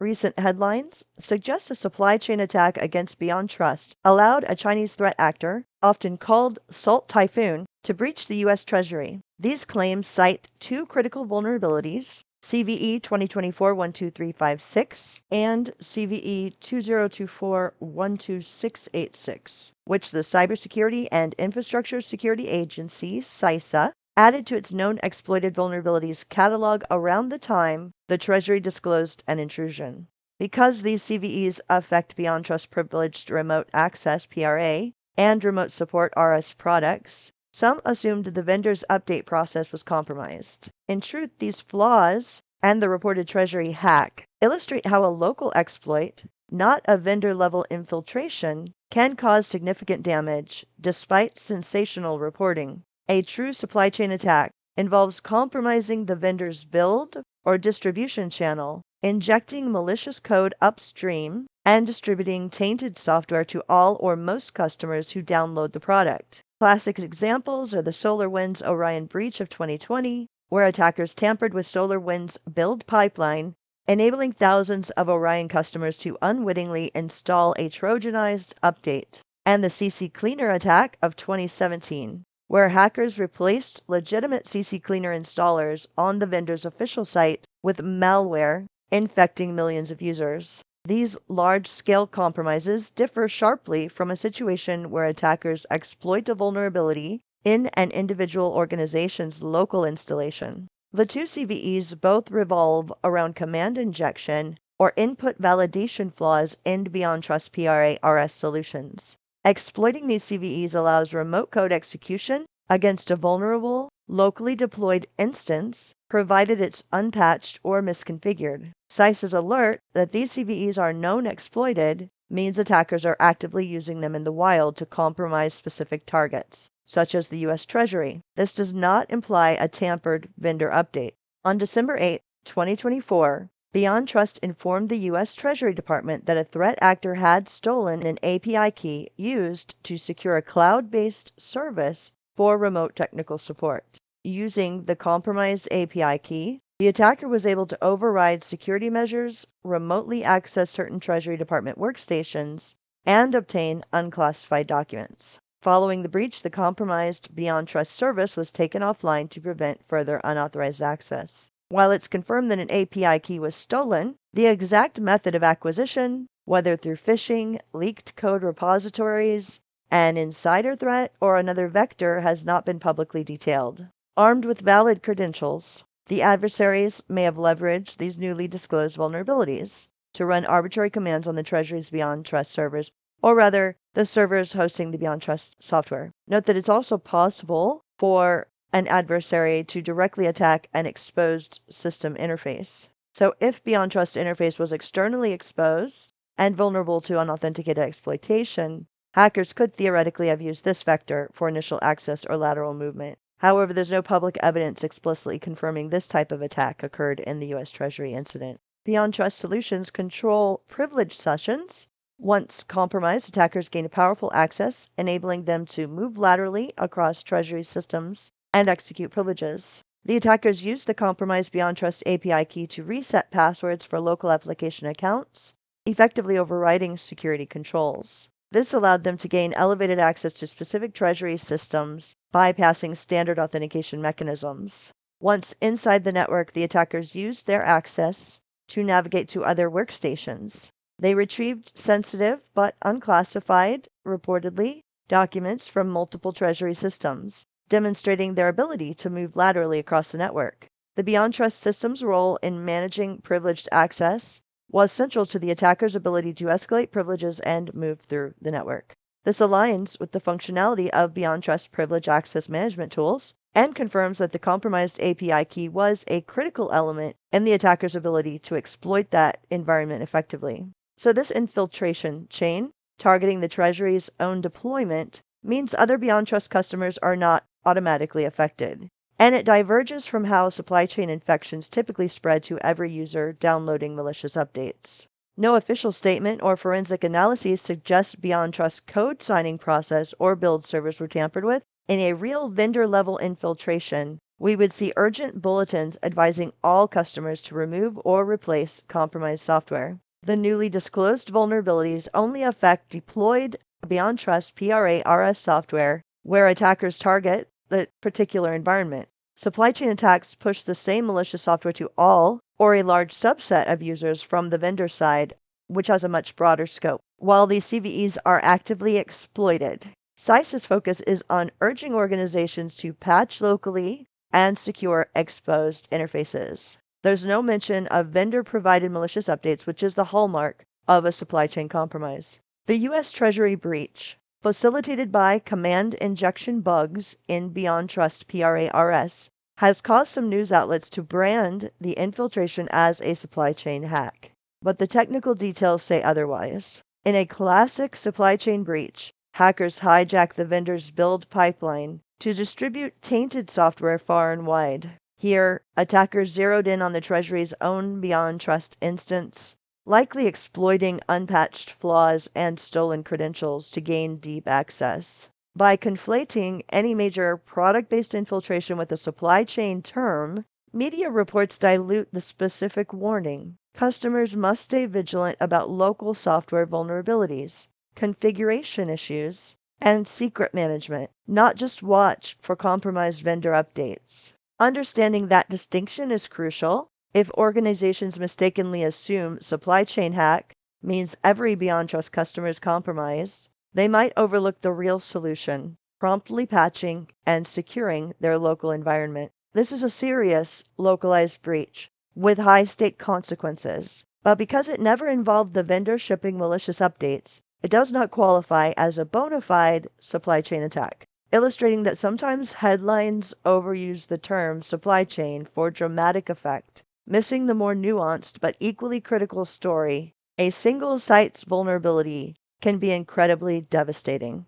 Recent headlines suggest a supply chain attack against Beyond Trust allowed a Chinese threat actor, often called Salt Typhoon, to breach the U.S. Treasury. These claims cite two critical vulnerabilities, CVE 2024-12356 and CVE 2024-12686, which the Cybersecurity and Infrastructure Security Agency, CISA, added to its known exploited vulnerabilities catalog around the time the Treasury disclosed an intrusion. Because these CVEs affect Beyond Trust Privileged Remote Access (PRA) and Remote Support (RS) products, some assumed the vendor's update process was compromised. In truth, these flaws and the reported Treasury hack illustrate how a local exploit, not a vendor-level infiltration, can cause significant damage despite sensational reporting. A true supply chain attack involves compromising the vendor's build or distribution channel, injecting malicious code upstream, and distributing tainted software to all or most customers who download the product. Classic examples are the SolarWinds Orion breach of 2020, where attackers tampered with SolarWinds' build pipeline, enabling thousands of Orion customers to unwittingly install a Trojanized update, and the CC Cleaner attack of 2017, where hackers replaced legitimate CC Cleaner installers on the vendor's official site with malware, infecting millions of users. These large-scale compromises differ sharply from a situation where attackers exploit a vulnerability in an individual organization's local installation. The two CVEs both revolve around command injection or input validation flaws in Beyond Trust PRA-RS solutions. Exploiting these CVEs allows remote code execution against a vulnerable, locally deployed instance, provided it's unpatched or misconfigured. CISA's alert that these CVEs are known exploited means attackers are actively using them in the wild to compromise specific targets, such as the U.S. Treasury. This does not imply a tampered vendor update. On December 8, 2024, Beyond Trust informed the U.S. Treasury Department that a threat actor had stolen an API key used to secure a cloud-based service for remote technical support. Using the compromised API key, the attacker was able to override security measures, remotely access certain Treasury Department workstations, and obtain unclassified documents. Following the breach, the compromised Beyond Trust service was taken offline to prevent further unauthorized access. While it's confirmed that an API key was stolen, the exact method of acquisition, whether through phishing, leaked code repositories, an insider threat, or another vector, has not been publicly detailed. Armed with valid credentials, the adversaries may have leveraged these newly disclosed vulnerabilities to run arbitrary commands on the Treasury's Beyond Trust servers, or rather, the servers hosting the Beyond Trust software. Note that it's also possible for an adversary to directly attack an exposed system interface. So if Beyond Trust interface was externally exposed and vulnerable to unauthenticated exploitation, hackers could theoretically have used this vector for initial access or lateral movement. However, there's no public evidence explicitly confirming this type of attack occurred in the U.S. Treasury incident. Beyond Trust solutions control privileged sessions. Once compromised, attackers gain powerful access, enabling them to move laterally across Treasury systems and execute privileges. The attackers use the compromised Beyond Trust API key to reset passwords for local application accounts, effectively overriding security controls. This allowed them to gain elevated access to specific Treasury systems, bypassing standard authentication mechanisms. Once inside the network, the attackers used their access to navigate to other workstations. They retrieved sensitive but unclassified, reportedly, documents from multiple Treasury systems, demonstrating their ability to move laterally across the network. The Beyond Trust system's role in managing privileged access was central to the attacker's ability to escalate privileges and move through the network. This aligns with the functionality of Beyond Trust privilege access management tools and confirms that the compromised API key was a critical element in the attacker's ability to exploit that environment effectively. So this infiltration chain, targeting the Treasury's own deployment, means other Beyond Trust customers are not automatically affected. And it diverges from how supply chain infections typically spread to every user downloading malicious updates. No official statement or forensic analyses suggest Beyond Trust code signing process or build servers were tampered with. In a real vendor-level infiltration, We would see urgent bulletins advising all customers to remove or replace compromised software. The newly disclosed vulnerabilities only affect deployed Beyond Trust PRA/RS software where attackers target the particular environment. Supply chain attacks push the same malicious software to all or a large subset of users from the vendor side, which has a much broader scope. While these CVEs are actively exploited, CISA's focus is on urging organizations to patch locally and secure exposed interfaces. There's no mention of vendor-provided malicious updates, which is the hallmark of a supply chain compromise. The U.S. Treasury breach, facilitated by command injection bugs in Beyond Trust PRA/RS, has caused some news outlets to brand the infiltration as a supply chain hack. But the technical details say otherwise. In a classic supply chain breach, hackers hijack the vendor's build pipeline to distribute tainted software far and wide. Here, attackers zeroed in on the Treasury's own Beyond Trust instance, likely exploiting unpatched flaws and stolen credentials to gain deep access. By conflating any major product-based infiltration with a supply chain term, media reports dilute the specific warning. Customers must stay vigilant about local software vulnerabilities, configuration issues, and secret management, not just watch for compromised vendor updates. Understanding that distinction is crucial. If organizations mistakenly assume supply chain hack means every Beyond Trust customer is compromised, they might overlook the real solution, promptly patching and securing their local environment. This is a serious, localized breach with high-stake consequences. But because it never involved the vendor shipping malicious updates, it does not qualify as a bona fide supply chain attack, illustrating that sometimes headlines overuse the term supply chain for dramatic effect, missing the more nuanced but equally critical story. A single site's vulnerability can be incredibly devastating.